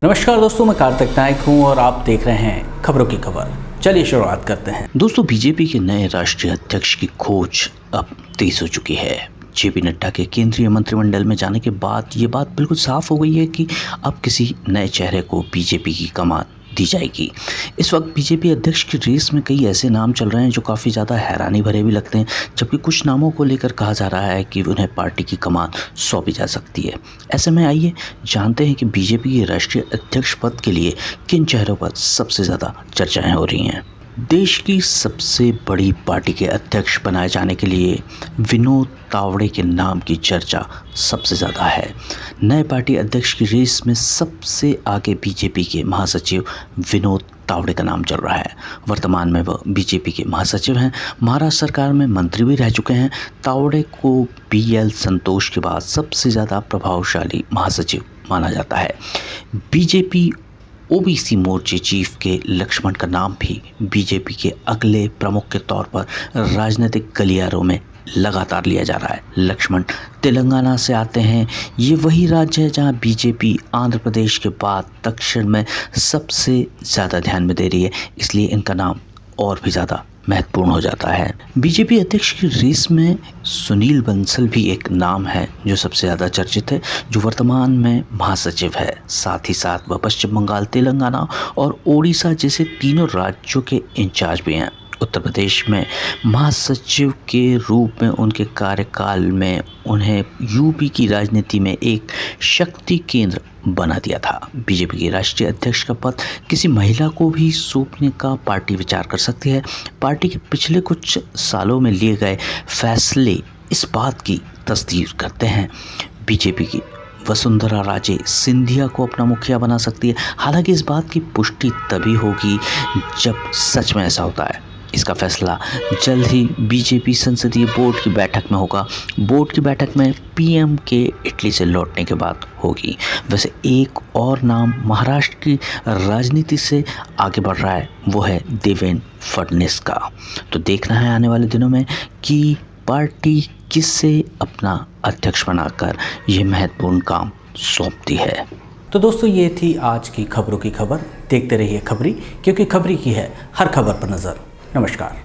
नमस्कार दोस्तों, मैं कार्तिक नायक हूं और आप देख रहे हैं खबरों की खबर। चलिए शुरुआत करते हैं। दोस्तों, बीजेपी के नए राष्ट्रीय अध्यक्ष की खोज अब तेज हो चुकी है। जेपी नड्डा के केंद्रीय मंत्रिमंडल में जाने के बाद ये बात बिल्कुल साफ हो गई है कि अब किसी नए चेहरे को बीजेपी की कमान दी जाएगी। इस वक्त बीजेपी अध्यक्ष की रेस में कई ऐसे नाम चल रहे हैं जो काफ़ी ज़्यादा हैरानी भरे भी लगते हैं, जबकि कुछ नामों को लेकर कहा जा रहा है कि उन्हें पार्टी की कमान सौंपी जा सकती है। ऐसे में आइए जानते हैं कि बीजेपी के राष्ट्रीय अध्यक्ष पद के लिए किन चेहरों पर सबसे ज़्यादा चर्चाएं हो रही हैं। देश की सबसे बड़ी पार्टी के अध्यक्ष बनाए जाने के लिए विनोद तावड़े के नाम की चर्चा सबसे ज़्यादा है। नए पार्टी अध्यक्ष की रेस में सबसे आगे बीजेपी के महासचिव विनोद तावड़े का नाम चल रहा है। वर्तमान में वह बीजेपी के महासचिव हैं। महाराष्ट्र सरकार में मंत्री भी रह चुके हैं। तावड़े को बीएल संतोष के बाद सबसे ज़्यादा प्रभावशाली महासचिव माना जाता है। बीजेपी ओबीसी मोर्चे चीफ के लक्ष्मण का नाम भी बीजेपी के अगले प्रमुख के तौर पर राजनीतिक गलियारों में लगातार लिया जा रहा है। लक्ष्मण तेलंगाना से आते हैं। ये वही राज्य है जहां बीजेपी आंध्र प्रदेश के बाद दक्षिण में सबसे ज़्यादा ध्यान में दे रही है, इसलिए इनका नाम और भी ज़्यादा महत्वपूर्ण हो जाता है। बीजेपी अध्यक्ष की रेस में सुनील बंसल भी एक नाम है जो सबसे ज़्यादा चर्चित है, जो वर्तमान में महासचिव है। साथ ही साथ वह पश्चिम बंगाल, तेलंगाना और ओडिशा जैसे तीनों राज्यों के इंचार्ज भी हैं। उत्तर प्रदेश में महासचिव के रूप में उनके कार्यकाल में उन्हें यूपी की राजनीति में एक शक्ति केंद्र बना दिया था। बीजेपी के राष्ट्रीय अध्यक्ष का पद किसी महिला को भी सौंपने का पार्टी विचार कर सकती है। पार्टी के पिछले कुछ सालों में लिए गए फैसले इस बात की तस्दीक करते हैं। बीजेपी की वसुंधरा राजे सिंधिया को अपना मुखिया बना सकती है। हालांकि इस बात की पुष्टि तभी होगी जब सच में ऐसा होता है। इसका फैसला जल्द ही बीजेपी संसदीय बोर्ड की बैठक में होगा। बोर्ड की बैठक में पीएम के इटली से लौटने के बाद होगी। वैसे एक और नाम महाराष्ट्र की राजनीति से आगे बढ़ रहा है, वो है देवेंद्र फडणवीस का। तो देखना है आने वाले दिनों में कि पार्टी किससे अपना अध्यक्ष बनाकर ये महत्वपूर्ण काम सौंपती है। तो दोस्तों, ये थी आज की खबरों की खबर। देखते रहिए खबरी, क्योंकि खबरी की है हर खबर पर नज़र। नमस्कार।